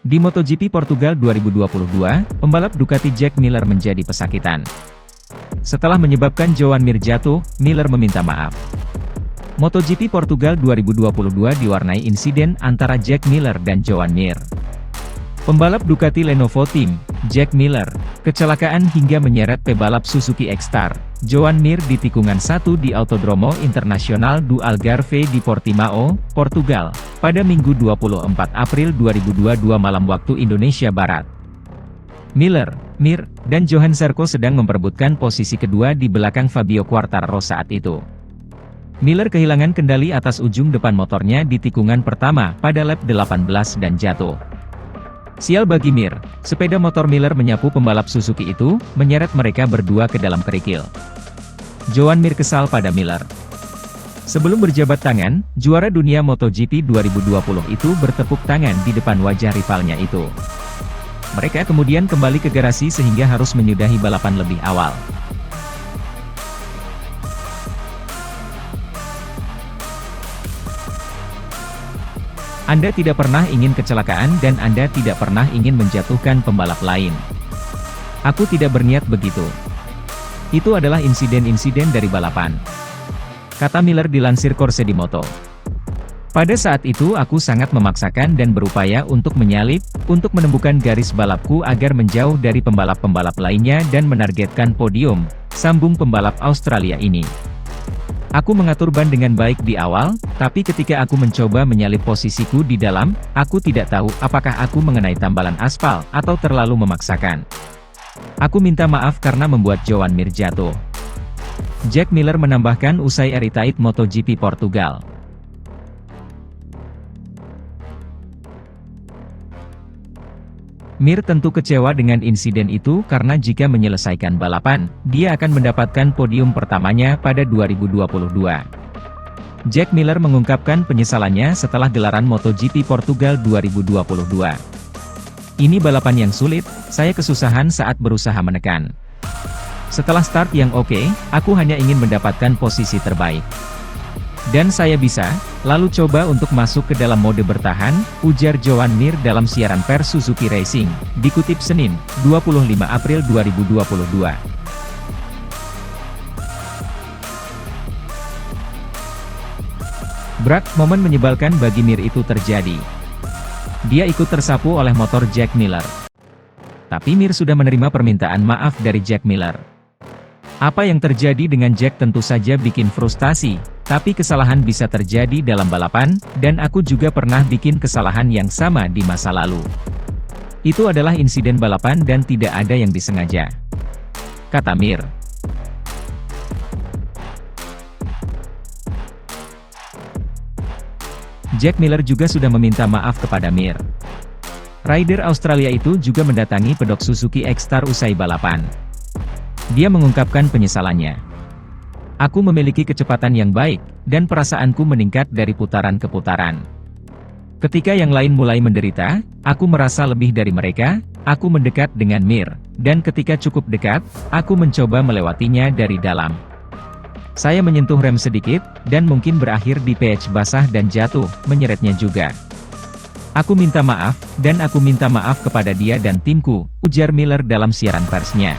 Di MotoGP Portugal 2022, pembalap Ducati Jack Miller menjadi pesakitan. Setelah menyebabkan Joan Mir jatuh, Miller meminta maaf. MotoGP Portugal 2022 diwarnai insiden antara Jack Miller dan Joan Mir. Pembalap Ducati Lenovo Team, Jack Miller, kecelakaan hingga menyeret pebalap Suzuki X-Star, Joan Mir di tikungan 1 di Autodromo Internacional do Algarve di Portimao, Portugal, pada Minggu 24 April 2022 malam waktu Indonesia Barat. Miller, Mir, dan Johan Zarco sedang memperebutkan posisi kedua di belakang Fabio Quartararo saat itu. Miller kehilangan kendali atas ujung depan motornya di tikungan pertama pada lap 18 dan jatuh. Sial bagi Mir, sepeda motor Miller menyapu pembalap Suzuki itu, menyeret mereka berdua ke dalam kerikil. Joan Mir kesal pada Miller. Sebelum berjabat tangan, juara dunia MotoGP 2020 itu bertepuk tangan di depan wajah rivalnya itu. Mereka kemudian kembali ke garasi sehingga harus menyudahi balapan lebih awal. Anda tidak pernah ingin kecelakaan dan Anda tidak pernah ingin menjatuhkan pembalap lain. Aku tidak berniat begitu. Itu adalah insiden-insiden dari balapan, kata Miller dilansir Corse di Moto. Pada saat itu aku sangat memaksakan dan berupaya untuk menyalip, untuk menemukan garis balapku agar menjauh dari pembalap-pembalap lainnya dan menargetkan podium, sambung pembalap Australia ini. Aku mengatur ban dengan baik di awal, tapi ketika aku mencoba menyalip posisiku di dalam, aku tidak tahu apakah aku mengenai tambalan aspal atau terlalu memaksakan. Aku minta maaf karena membuat Joan Mir jatuh. Jack Miller menambahkan usai Eritait MotoGP Portugal. Mir tentu kecewa dengan insiden itu karena jika menyelesaikan balapan, dia akan mendapatkan podium pertamanya pada 2022. Jack Miller mengungkapkan penyesalannya setelah gelaran MotoGP Portugal 2022. Ini balapan yang sulit, saya kesusahan saat berusaha menekan. Setelah start yang oke, aku hanya ingin mendapatkan posisi terbaik. Dan saya bisa, lalu coba untuk masuk ke dalam mode bertahan, ujar Joan Mir dalam siaran pers Suzuki Racing, dikutip Senin, 25 April 2022. Brak, momen menyebalkan bagi Mir itu terjadi. Dia ikut tersapu oleh motor Jack Miller. Tapi Mir sudah menerima permintaan maaf dari Jack Miller. Apa yang terjadi dengan Jack tentu saja bikin frustasi, tapi kesalahan bisa terjadi dalam balapan, dan aku juga pernah bikin kesalahan yang sama di masa lalu. Itu adalah insiden balapan dan tidak ada yang disengaja, kata Mir. Jack Miller juga sudah meminta maaf kepada Mir. Rider Australia itu juga mendatangi pedok Suzuki X-Star usai balapan. Dia mengungkapkan penyesalannya. Aku memiliki kecepatan yang baik, dan perasaanku meningkat dari putaran ke putaran. Ketika yang lain mulai menderita, aku merasa lebih dari mereka, aku mendekat dengan Mir, dan ketika cukup dekat, aku mencoba melewatinya dari dalam. Saya menyentuh rem sedikit, dan mungkin berakhir di patch basah dan jatuh, menyeretnya juga. Aku minta maaf, dan aku minta maaf kepada dia dan timku, ujar Miller dalam siaran persnya.